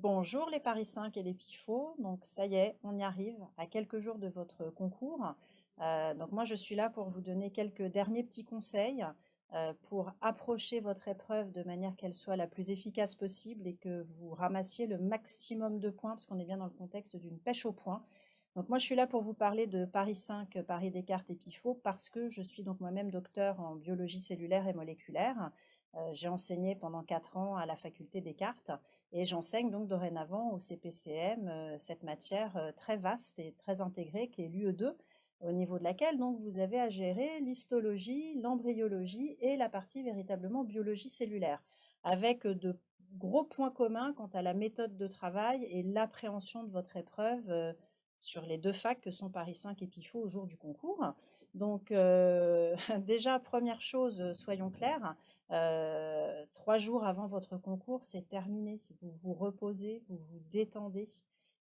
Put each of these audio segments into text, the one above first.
Bonjour les Paris 5 et les PIFO, donc ça y est, on y arrive à quelques jours de votre concours. Donc moi je suis là pour vous donner quelques derniers petits conseils pour approcher votre épreuve de manière qu'elle soit la plus efficace possible et que vous ramassiez le maximum de points parce qu'on est bien dans le contexte d'une pêche aux points. Donc moi je suis là pour vous parler de Paris 5, Paris Descartes et PIFO parce que je suis donc moi-même docteur en biologie cellulaire et moléculaire. J'ai enseigné pendant 4 ans à la faculté Descartes. Et j'enseigne donc dorénavant au CPCM cette matière très vaste et très intégrée qui est l'UE2, au niveau de laquelle donc vous avez à gérer l'histologie, l'embryologie et la partie véritablement biologie cellulaire, avec de gros points communs quant à la méthode de travail et l'appréhension de votre épreuve sur les deux facs que sont Paris 5 et PIFO au jour du concours. Donc déjà, première chose, soyons clairs, 3 jours avant votre concours, c'est terminé. Vous vous reposez, vous vous détendez.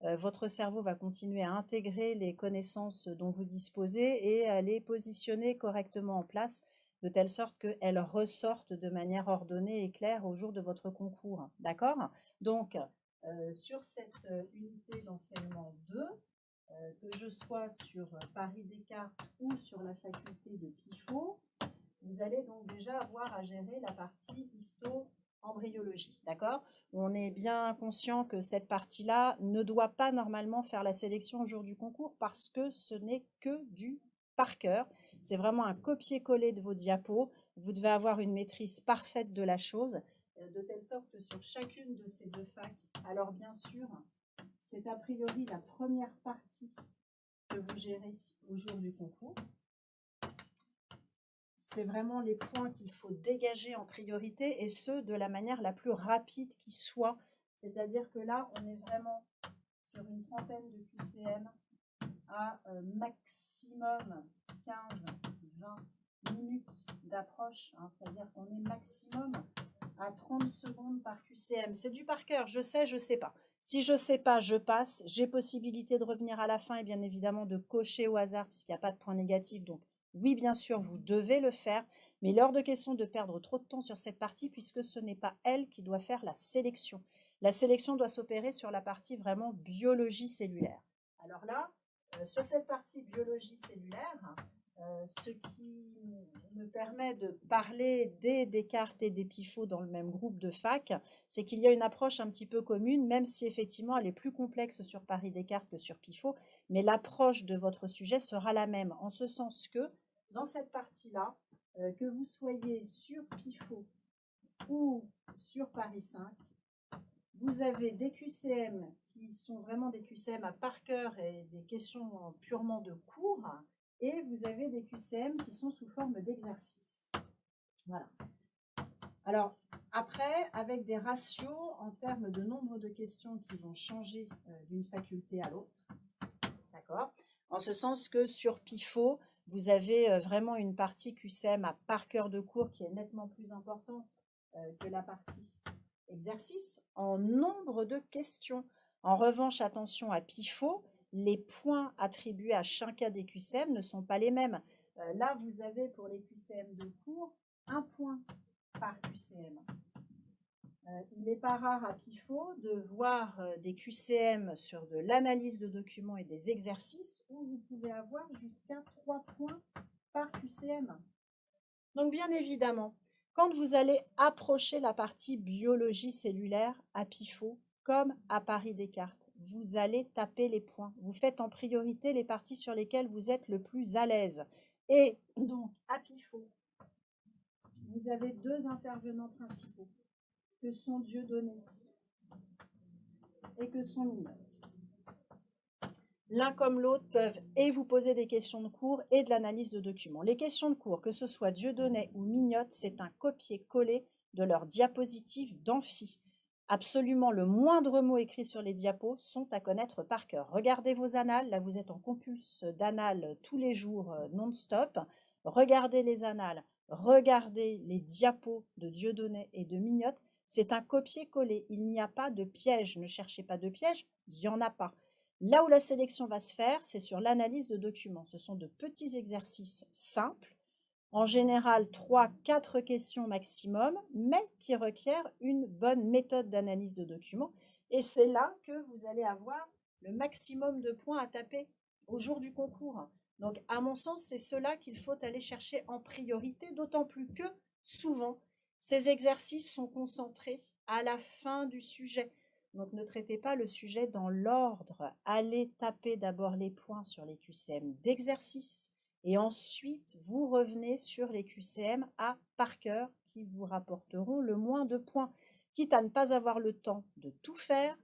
Votre cerveau va continuer à intégrer les connaissances dont vous disposez et à les positionner correctement en place, de telle sorte qu'elles ressortent de manière ordonnée et claire au jour de votre concours. D'accord? Donc, sur cette unité d'enseignement 2, que je sois sur Paris Descartes ou sur la faculté de PIFO, vous allez donc déjà avoir à gérer la partie histo-embryologie, d'accord? On est bien conscient que cette partie-là ne doit pas normalement faire la sélection au jour du concours parce que ce n'est que du par cœur. C'est vraiment un copier-coller de vos diapos. Vous devez avoir une maîtrise parfaite de la chose, de telle sorte que sur chacune de ces deux facs, alors bien sûr, c'est a priori la première partie que vous gérez au jour du concours. C'est vraiment les points qu'il faut dégager en priorité et ce, de la manière la plus rapide qui soit. C'est-à-dire que là, on est vraiment sur une trentaine de QCM à maximum 15-20 minutes d'approche. C'est-à-dire qu'on est maximum à 30 secondes par QCM. C'est du par cœur, je sais pas. Si je sais pas, je passe. J'ai possibilité de revenir à la fin et bien évidemment de cocher au hasard puisqu'il n'y a pas de point négatif. Donc oui, bien sûr, vous devez le faire, mais il est hors de question de perdre trop de temps sur cette partie puisque ce n'est pas elle qui doit faire la sélection. La sélection doit s'opérer sur la partie vraiment biologie cellulaire. Alors là, sur cette partie biologie cellulaire, ce qui me permet de parler des Descartes et des PIFO dans le même groupe de fac, c'est qu'il y a une approche un petit peu commune, même si effectivement elle est plus complexe sur Paris Descartes que sur PIFO, mais l'approche de votre sujet sera la même, en ce sens que dans cette partie-là, que vous soyez sur PIFO ou sur Paris 5, vous avez des QCM qui sont vraiment des QCM à par cœur et des questions purement de cours, et vous avez des QCM qui sont sous forme d'exercices. Voilà. Alors, après, avec des ratios en termes de nombre de questions qui vont changer d'une faculté à l'autre, d'accord? En ce sens que sur PIFO, vous avez vraiment une partie QCM à par cœur de cours qui est nettement plus importante que la partie exercice en nombre de questions. En revanche, attention à PIFO, les points attribués à chacun des QCM ne sont pas les mêmes. Là, vous avez pour les QCM de cours 1 point par QCM. Il n'est pas rare à PIFO de voir des QCM sur de l'analyse de documents et des exercices où vous pouvez avoir jusqu'à 3 points par QCM. Donc bien évidemment, quand vous allez approcher la partie biologie cellulaire à PIFO, comme à Paris Descartes, vous allez taper les points. Vous faites en priorité les parties sur lesquelles vous êtes le plus à l'aise. Et donc, à PIFO, vous avez 2 intervenants principaux, que sont Dieudonné et que sont Mignotte. L'un comme l'autre peuvent et vous poser des questions de cours et de l'analyse de documents. Les questions de cours, que ce soit Dieudonné ou Mignotte, c'est un copier-coller de leurs diapositives d'amphi. Absolument le moindre mot écrit sur les diapos sont à connaître par cœur. Regardez vos annales, là vous êtes en compulse d'annales tous les jours non-stop. Regardez les annales, regardez les diapos de Dieudonné et de Mignotte. C'est un copier-coller, il n'y a pas de piège. Ne cherchez pas de piège, il n'y en a pas. Là où la sélection va se faire, c'est sur l'analyse de documents. Ce sont de petits exercices simples, en général 3-4 questions maximum, mais qui requièrent une bonne méthode d'analyse de documents Et c'est là que vous allez avoir le maximum de points à taper au jour du concours. Donc, à mon sens, c'est cela qu'il faut aller chercher en priorité, d'autant plus que souvent, ces exercices sont concentrés à la fin du sujet. Donc, ne traitez pas le sujet dans l'ordre. Allez taper d'abord les points sur les QCM d'exercice et ensuite, vous revenez sur les QCM à par cœur qui vous rapporteront le moins de points. Quitte à ne pas avoir le temps de tout faire,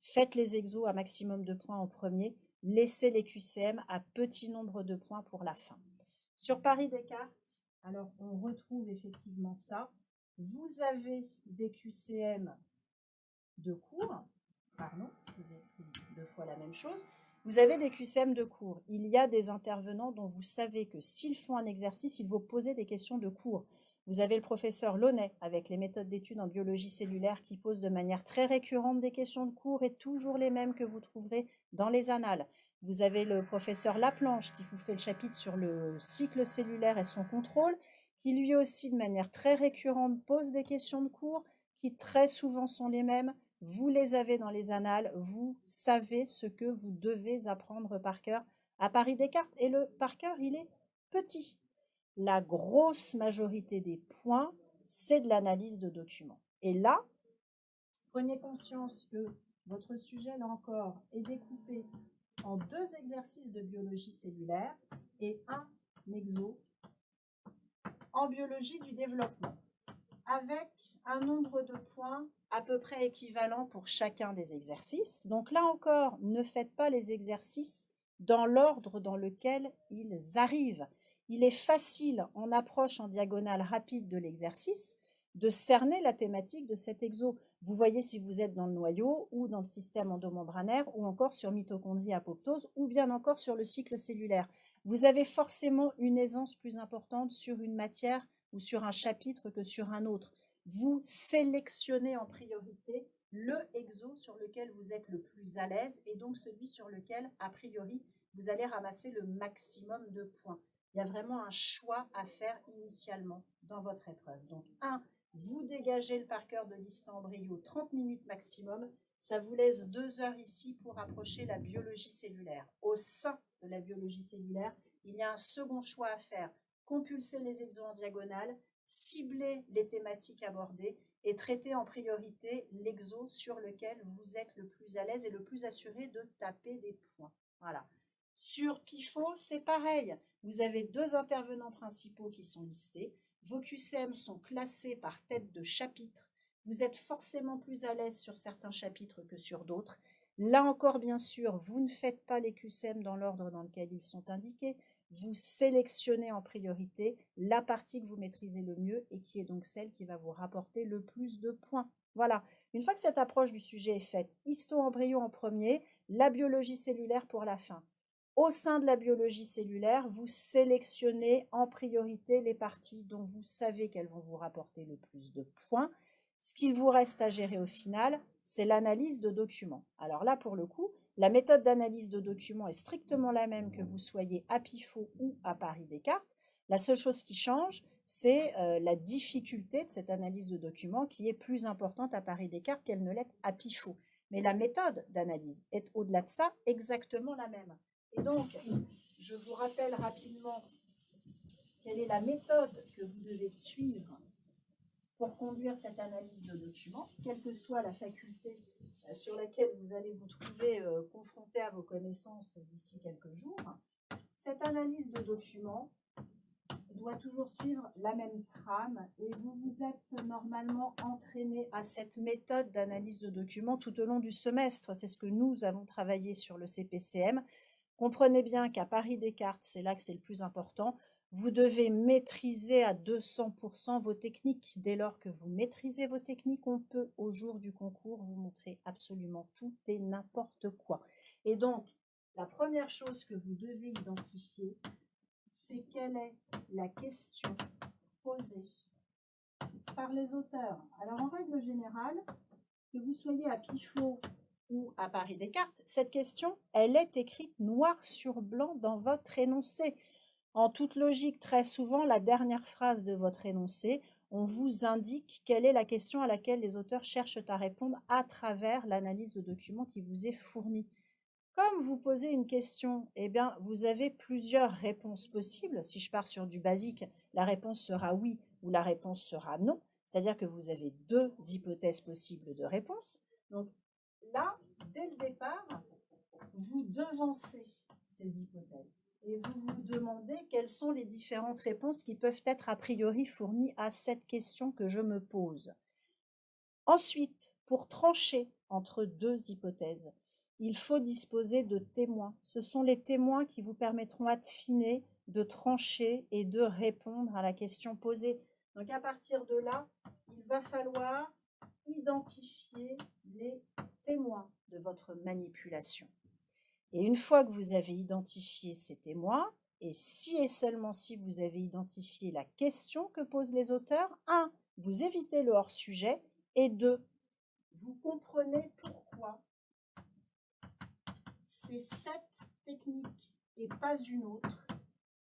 faites les exos à maximum de points en premier, laissez les QCM à petit nombre de points pour la fin. Sur Paris Descartes, alors on retrouve effectivement ça. Vous avez des QCM de cours, pardon, je vous ai pris 2 fois la même chose. Vous avez des QCM de cours. Il y a des intervenants dont vous savez que s'ils font un exercice, ils vont poser des questions de cours. Vous avez le professeur Launay avec les méthodes d'études en biologie cellulaire qui pose de manière très récurrente des questions de cours et toujours les mêmes que vous trouverez dans les annales. Vous avez le professeur Laplanche qui vous fait le chapitre sur le cycle cellulaire et son contrôle, qui lui aussi de manière très récurrente pose des questions de cours qui très souvent sont les mêmes. Vous les avez dans les annales, vous savez ce que vous devez apprendre par cœur à Paris Descartes. Et le par cœur, il est petit. La grosse majorité des points, c'est de l'analyse de documents. Et là, prenez conscience que votre sujet, là encore, est découpé en 2 exercices de biologie cellulaire et un exo en biologie du développement, avec un nombre de points à peu près équivalent pour chacun des exercices. Donc là encore, ne faites pas les exercices dans l'ordre dans lequel ils arrivent. Il est facile, en approche en diagonale rapide de l'exercice, de cerner la thématique de cet exo. Vous voyez si vous êtes dans le noyau ou dans le système endomembranaire ou encore sur mitochondrie apoptose ou bien encore sur le cycle cellulaire. Vous avez forcément une aisance plus importante sur une matière ou sur un chapitre que sur un autre. Vous sélectionnez en priorité le exo sur lequel vous êtes le plus à l'aise et donc celui sur lequel, a priori, vous allez ramasser le maximum de points. Il y a vraiment un choix à faire initialement dans votre épreuve. Donc, 1, vous dégagez le par cœur de liste embryo 30 minutes maximum. Ça vous laisse 2 heures ici pour approcher la biologie cellulaire. Au sein de la biologie cellulaire, il y a un second choix à faire. Compulser les exos en diagonale, cibler les thématiques abordées et traiter en priorité l'exo sur lequel vous êtes le plus à l'aise et le plus assuré de taper des points. Voilà. Sur PIFO, c'est pareil. Vous avez 2 intervenants principaux qui sont listés. Vos QCM sont classés par tête de chapitre. Vous êtes forcément plus à l'aise sur certains chapitres que sur d'autres. Là encore, bien sûr, vous ne faites pas les QCM dans l'ordre dans lequel ils sont indiqués. Vous sélectionnez en priorité la partie que vous maîtrisez le mieux et qui est donc celle qui va vous rapporter le plus de points. Voilà. Une fois que cette approche du sujet est faite, histo-embryo en premier, la biologie cellulaire pour la fin. Au sein de la biologie cellulaire, vous sélectionnez en priorité les parties dont vous savez qu'elles vont vous rapporter le plus de points. Ce qu'il vous reste à gérer au final, c'est l'analyse de documents. Alors là, pour le coup, la méthode d'analyse de documents est strictement la même que vous soyez à PIFO ou à Paris Descartes. La seule chose qui change, c'est la difficulté de cette analyse de documents qui est plus importante à Paris Descartes qu'elle ne l'est à PIFO. Mais la méthode d'analyse est au-delà de ça exactement la même. Et donc, je vous rappelle rapidement quelle est la méthode que vous devez suivre pour conduire cette analyse de documents, quelle que soit la faculté sur laquelle vous allez vous trouver confronté à vos connaissances d'ici quelques jours. Cette analyse de documents doit toujours suivre la même trame et vous vous êtes normalement entraîné à cette méthode d'analyse de documents tout au long du semestre. C'est ce que nous avons travaillé sur le CPCM. Comprenez bien qu'à Paris Descartes, c'est là que c'est le plus important. Vous devez maîtriser à 200% vos techniques. Dès lors que vous maîtrisez vos techniques, on peut, au jour du concours, vous montrer absolument tout et n'importe quoi. Et donc, la première chose que vous devez identifier, c'est quelle est la question posée par les auteurs. Alors, en règle générale, que vous soyez à PIFO ou à Paris Descartes, cette question, elle est écrite noir sur blanc dans votre énoncé. En toute logique, très souvent, la dernière phrase de votre énoncé on vous indique quelle est la question à laquelle les auteurs cherchent à répondre à travers l'analyse de document qui vous est fournie. Comme vous posez une question, eh bien, vous avez plusieurs réponses possibles. Si je pars sur du basique, la réponse sera oui ou la réponse sera non. C'est-à-dire que vous avez deux hypothèses possibles de réponse. Donc là, dès le départ, vous devancez ces hypothèses et vous vous demandez quelles sont les différentes réponses qui peuvent être a priori fournies à cette question que je me pose. Ensuite, pour trancher entre deux hypothèses, il faut disposer de témoins. Ce sont les témoins qui vous permettront d'affiner, de trancher et de répondre à la question posée. Donc à partir de là, il va falloir identifier les témoins de votre manipulation. Et une fois que vous avez identifié ces témoins, et si et seulement si vous avez identifié la question que posent les auteurs, 1. Vous évitez le hors-sujet, et 2. Vous comprenez pourquoi c'est cette technique et pas une autre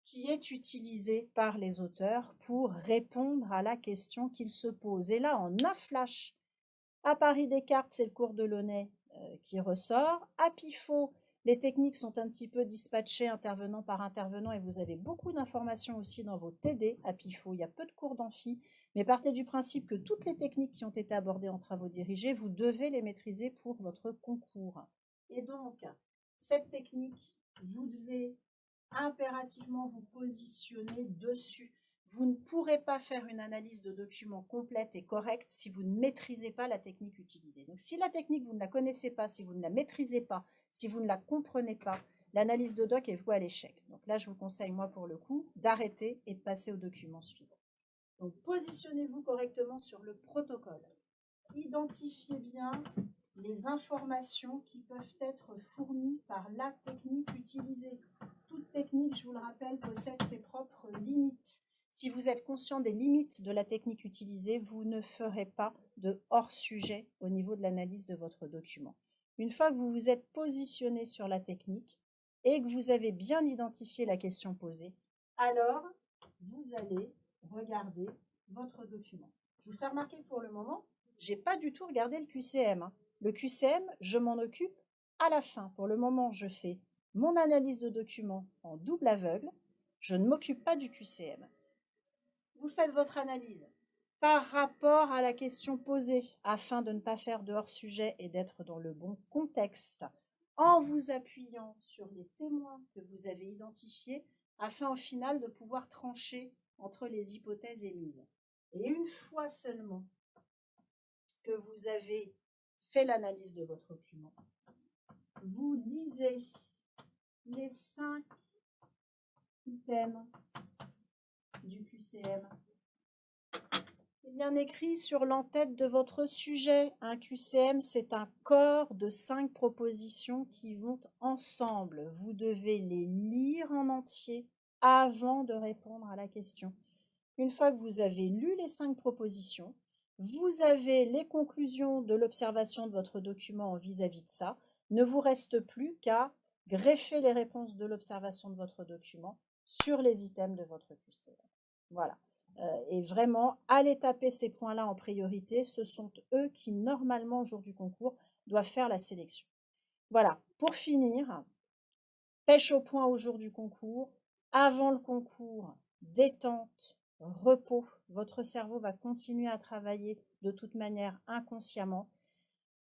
qui est utilisée par les auteurs pour répondre à la question qu'ils se posent. Et là, en un flash, à Paris Descartes, c'est le cours de Launay qui ressort. À Pifot, les techniques sont un petit peu dispatchées intervenant par intervenant et vous avez beaucoup d'informations aussi dans vos TD à Pifot. Il y a peu de cours d'amphi, mais partez du principe que toutes les techniques qui ont été abordées en travaux dirigés, vous devez les maîtriser pour votre concours. Et donc, cette technique, vous devez impérativement vous positionner dessus. Vous ne pourrez pas faire une analyse de document complète et correcte si vous ne maîtrisez pas la technique utilisée. Donc si la technique, vous ne la connaissez pas, si vous ne la maîtrisez pas, si vous ne la comprenez pas, l'analyse de doc est vouée à l'échec. Donc là, je vous conseille, moi, pour le coup, d'arrêter et de passer au document suivant. Donc positionnez-vous correctement sur le protocole. Identifiez bien les informations qui peuvent être fournies par la technique utilisée. Toute technique, je vous le rappelle, possède ses propres limites. Si vous êtes conscient des limites de la technique utilisée, vous ne ferez pas de hors-sujet au niveau de l'analyse de votre document. Une fois que vous vous êtes positionné sur la technique et que vous avez bien identifié la question posée, alors vous allez regarder votre document. Je vous ferai remarquer que pour le moment, je n'ai pas du tout regardé le QCM. Le QCM, je m'en occupe à la fin. Pour le moment, je fais mon analyse de document en double aveugle. Je ne m'occupe pas du QCM. Vous faites votre analyse par rapport à la question posée afin de ne pas faire de hors-sujet et d'être dans le bon contexte en vous appuyant sur les témoins que vous avez identifiés afin au final de pouvoir trancher entre les hypothèses émises. Et une fois seulement que vous avez fait l'analyse de votre document, vous lisez les 5 items du QCM. Il y a bien écrit sur l'entête de votre sujet. Un QCM, c'est un corps de 5 propositions qui vont ensemble. Vous devez les lire en entier avant de répondre à la question. Une fois que vous avez lu les 5 propositions, vous avez les conclusions de l'observation de votre document vis-à-vis de ça. Ne vous reste plus qu'à greffer les réponses de l'observation de votre document sur les items de votre QCM. Voilà. Et vraiment, allez taper ces points-là en priorité. Ce sont eux qui, normalement, au jour du concours, doivent faire la sélection. Voilà. Pour finir, pêche au point au jour du concours. Avant le concours, détente, repos. Votre cerveau va continuer à travailler de toute manière inconsciemment.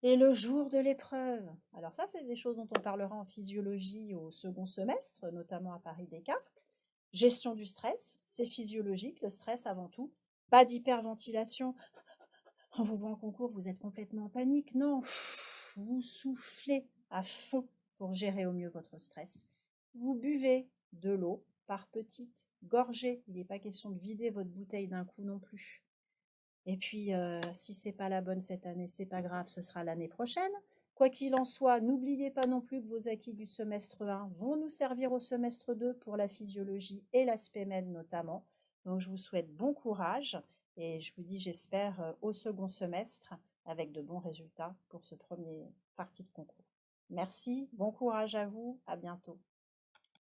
Et le jour de l'épreuve, alors ça, c'est des choses dont on parlera en physiologie au second semestre, notamment à Paris Descartes. Gestion du stress, c'est physiologique, le stress avant tout. Pas d'hyperventilation. En vous voyant en concours, vous êtes complètement en panique. Non, vous soufflez à fond pour gérer au mieux votre stress. Vous buvez de l'eau par petites gorgées. Il n'est pas question de vider votre bouteille d'un coup non plus. Et puis, si c'est pas la bonne cette année, c'est pas grave, ce sera l'année prochaine. Quoi qu'il en soit, n'oubliez pas non plus que vos acquis du semestre 1 vont nous servir au semestre 2 pour la physiologie et l'aspect med notamment. Donc, je vous souhaite bon courage et je vous dis, j'espère, au second semestre avec de bons résultats pour ce premier parti de concours. Merci, bon courage à vous, à bientôt.